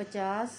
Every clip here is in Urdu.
50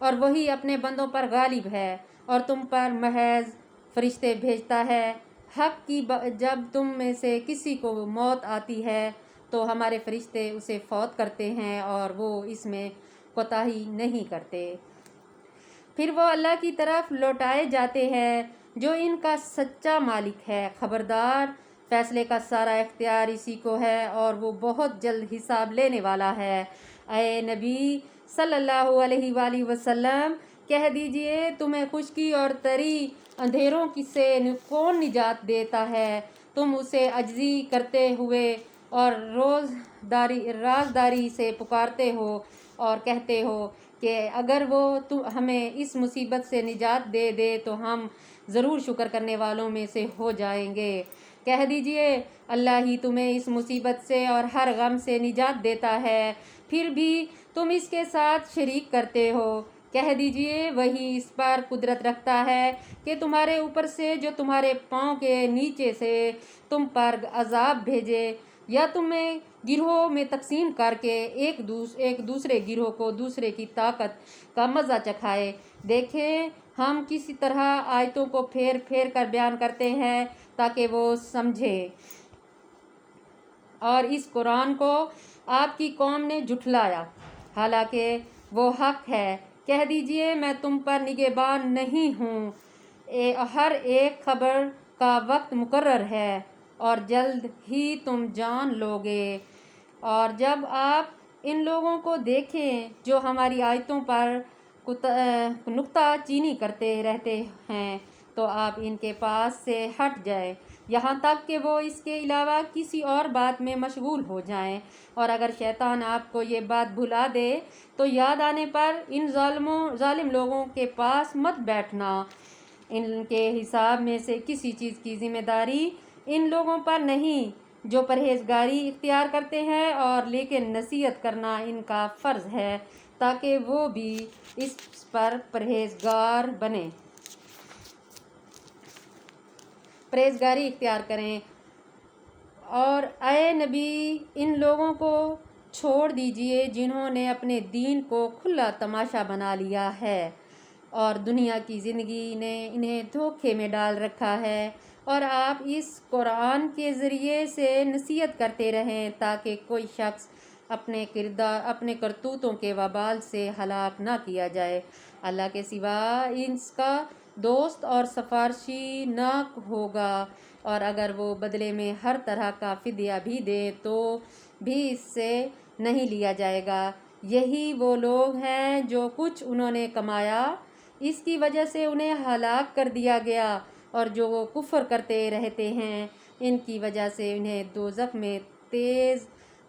اور وہی اپنے بندوں پر غالب ہے اور تم پر محض فرشتے بھیجتا ہے۔ حق کی جب تم میں سے کسی کو موت آتی ہے تو ہمارے فرشتے اسے فوت کرتے ہیں اور وہ اس میں کوتاہی نہیں کرتے۔ پھر وہ اللہ کی طرف لوٹائے جاتے ہیں جو ان کا سچا مالک ہے۔ خبردار، فیصلے کا سارا اختیار اسی کو ہے اور وہ بہت جلد حساب لینے والا ہے۔ اے نبی صلی اللہ علیہ وآلہ وسلم، کہہ دیجئے تمہیں خشکی اور تری اندھیروں سے کون نجات دیتا ہے؟ تم اسے عاجزی کرتے ہوئے اور رازداری سے پکارتے ہو اور کہتے ہو کہ اگر وہ ہمیں اس مصیبت سے نجات دے دے تو ہم ضرور شکر کرنے والوں میں سے ہو جائیں گے۔ کہہ دیجئے اللہ ہی تمہیں اس مصیبت سے اور ہر غم سے نجات دیتا ہے، پھر بھی تم اس کے ساتھ شریک کرتے ہو۔ کہہ دیجئے وہی اس پر قدرت رکھتا ہے کہ تمہارے اوپر سے جو تمہارے پاؤں کے نیچے سے تم پر عذاب بھیجے یا تمہیں گروہوں میں تقسیم کر کے ایک دوسرے گروہ کو دوسرے کی طاقت کا مزہ چکھائے۔ دیکھیں ہم کسی طرح آیتوں کو پھیر پھیر کر بیان کرتے ہیں تاکہ وہ سمجھے، اور اس قرآن کو آپ کی قوم نے جھٹلایا حالانکہ وہ حق ہے۔ کہہ دیجئے میں تم پر نگہبان نہیں ہوں، ہر ایک خبر کا وقت مقرر ہے اور جلد ہی تم جان لو گے۔ اور جب آپ ان لوگوں کو دیکھیں جو ہماری آیتوں پر نکتہ چینی کرتے رہتے ہیں تو آپ ان کے پاس سے ہٹ جائیں یہاں تک کہ وہ اس کے علاوہ کسی اور بات میں مشغول ہو جائیں، اور اگر شیطان آپ کو یہ بات بھلا دے تو یاد آنے پر ان ظالم لوگوں کے پاس مت بیٹھنا۔ ان کے حساب میں سے کسی چیز کی ذمہ داری ان لوگوں پر نہیں جو پرہیزگاری اختیار کرتے ہیں، اور لیکن نصیحت کرنا ان کا فرض ہے تاکہ وہ بھی اس پر پرہیزگاری اختیار کریں۔ اور اے نبی ان لوگوں کو چھوڑ دیجئے جنہوں نے اپنے دین کو کھلا تماشا بنا لیا ہے اور دنیا کی زندگی نے انہیں دھوکے میں ڈال رکھا ہے، اور آپ اس قرآن کے ذریعے سے نصیحت کرتے رہیں تاکہ کوئی شخص اپنے کرتوتوں کے وبال سے ہلاک نہ کیا جائے۔ اللہ کے سوا اس کا دوست اور سفارشی نہ ہوگا، اور اگر وہ بدلے میں ہر طرح کا فدیہ بھی دے تو بھی اس سے نہیں لیا جائے گا۔ یہی وہ لوگ ہیں جو کچھ انہوں نے کمایا اس کی وجہ سے انہیں ہلاک کر دیا گیا، اور جو وہ کفر کرتے رہتے ہیں ان کی وجہ سے انہیں دوزخ میں تیز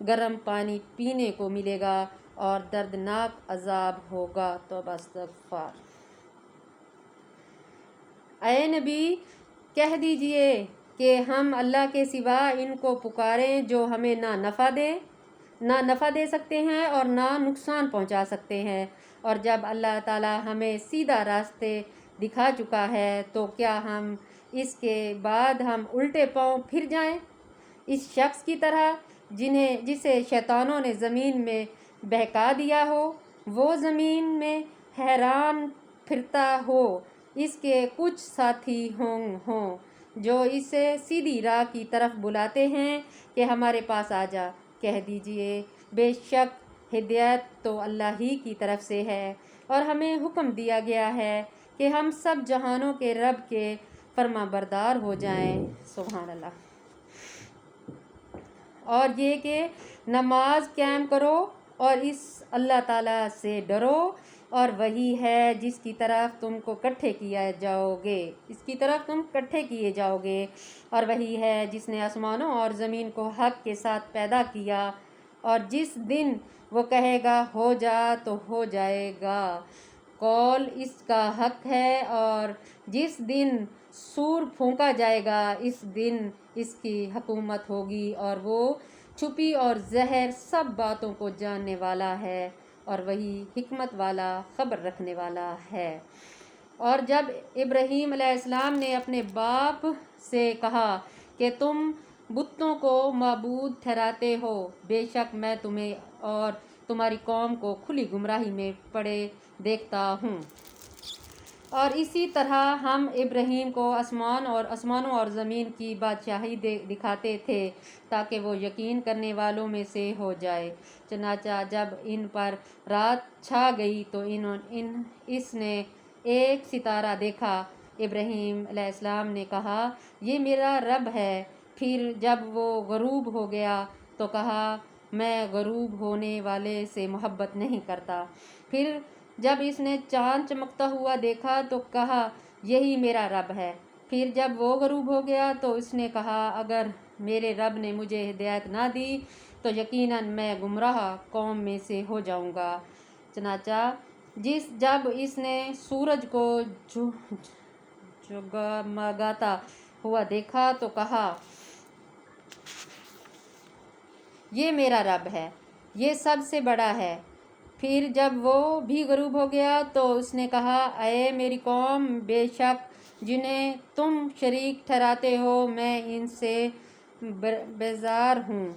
گرم پانی پینے کو ملے گا اور دردناک عذاب ہوگا۔ توبہ استغفار۔ اے نبی کہہ دیجئے کہ ہم اللہ کے سوا ان کو پکاریں جو ہمیں نہ نفع دے سکتے ہیں اور نہ نقصان پہنچا سکتے ہیں، اور جب اللہ تعالی ہمیں سیدھا راستے دکھا چکا ہے تو کیا ہم اس کے بعد ہم الٹے پاؤں پھر جائیں اس شخص کی طرح جسے شیطانوں نے زمین میں بہکا دیا ہو، وہ زمین میں حیران پھرتا ہو، اس کے کچھ ساتھی ہوں جو اسے سیدھی راہ کی طرف بلاتے ہیں کہ ہمارے پاس آ جا۔ کہہ دیجئے بے شک ہدایت تو اللہ ہی کی طرف سے ہے، اور ہمیں حکم دیا گیا ہے کہ ہم سب جہانوں کے رب کے فرما بردار ہو جائیں۔ سبحان اللہ۔ اور یہ کہ نماز قائم کرو اور اس اللہ تعالیٰ سے ڈرو، اور وہی ہے جس کی طرف تم اکٹھے کیے جاؤ گے، اور وہی ہے جس نے آسمانوں اور زمین کو حق کے ساتھ پیدا کیا، اور جس دن وہ کہے گا ہو جا تو ہو جائے گا، قول اس کا حق ہے، اور جس دن سور پھونکا جائے گا اس دن اس کی حکومت ہوگی، اور وہ چھپی اور ظاہر سب باتوں کو جاننے والا ہے، اور وہی حکمت والا خبر رکھنے والا ہے۔ اور جب ابراہیم علیہ السلام نے اپنے باپ سے کہا کہ تم بتوں کو معبود ٹھہراتے ہو، بے شک میں تمہیں اور تمہاری قوم کو کھلی گمراہی میں پڑے دیکھتا ہوں۔ اور اسی طرح ہم ابراہیم کو آسمانوں اور زمین کی بادشاہی دکھاتے تھے تاکہ وہ یقین کرنے والوں میں سے ہو جائے۔ چنانچہ جب ان پر رات چھا گئی تو اس نے ایک ستارہ دیکھا۔ ابراہیم علیہ السلام نے کہا یہ میرا رب ہے۔ پھر جب وہ غروب ہو گیا تو کہا میں غروب ہونے والے سے محبت نہیں کرتا۔ پھر جب اس نے چاند چمکتا ہوا دیکھا تو کہا یہی میرا رب ہے۔ پھر جب وہ غروب ہو گیا تو اس نے کہا اگر میرے رب نے مجھے ہدایت نہ دی تو یقیناً میں گمراہ قوم میں سے ہو جاؤں گا۔ چنانچہ جب اس نے سورج کو جگمگاتا ہوا دیکھا تو کہا یہ میرا رب ہے، یہ سب سے بڑا ہے۔ پھر جب وہ بھی غروب ہو گیا تو اس نے کہا اے میری قوم، بے شک جنہیں تم شریک ٹھہراتے ہو میں ان سے بیزار ہوں۔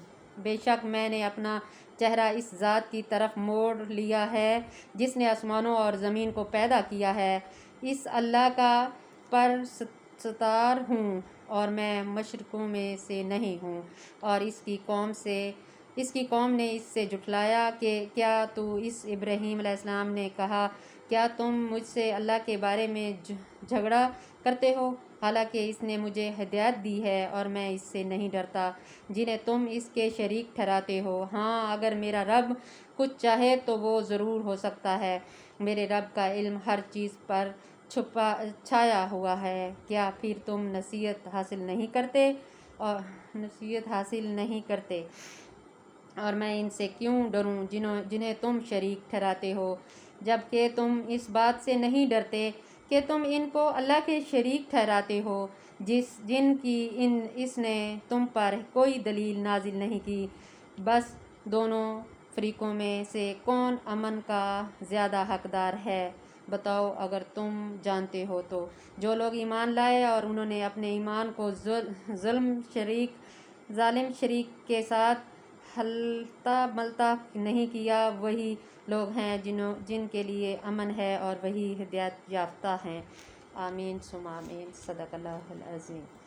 بے شک میں نے اپنا چہرہ اس ذات کی طرف موڑ لیا ہے جس نے آسمانوں اور زمین کو پیدا کیا ہے، اس اللہ کا پرستار ہوں اور میں مشرکوں میں سے نہیں ہوں۔ اور اس کی قوم نے اس سے جھٹلایا کہ کیا تو اس ابراہیم علیہ السلام نے کہا کیا تم مجھ سے اللہ کے بارے میں جھگڑا کرتے ہو، حالانکہ اس نے مجھے ہدایت دی ہے اور میں اس سے نہیں ڈرتا جنہیں تم اس کے شریک ٹھہراتے ہو۔ ہاں اگر میرا رب کچھ چاہے تو وہ ضرور ہو سکتا ہے، میرے رب کا علم ہر چیز پر چھایا ہوا ہے۔ کیا پھر تم نصیحت حاصل نہیں کرتے اور میں ان سے کیوں ڈروں جنہیں تم شریک ٹھہراتے ہو، جبکہ تم اس بات سے نہیں ڈرتے کہ تم ان کو اللہ کے شریک ٹھہراتے ہو جن کی اس نے تم پر کوئی دلیل نازل نہیں کی۔ بس دونوں فریقوں میں سے کون امن کا زیادہ حقدار ہے، بتاؤ اگر تم جانتے ہو تو۔ جو لوگ ایمان لائے اور انہوں نے اپنے ایمان کو ظالم شریک کے ساتھ ہلتا ملتا نہیں کیا وہی لوگ ہیں جن کے لیے امن ہے اور وہی ہدایت یافتہ ہیں۔ آمین ثم آمین۔ صدق اللہ العظیم۔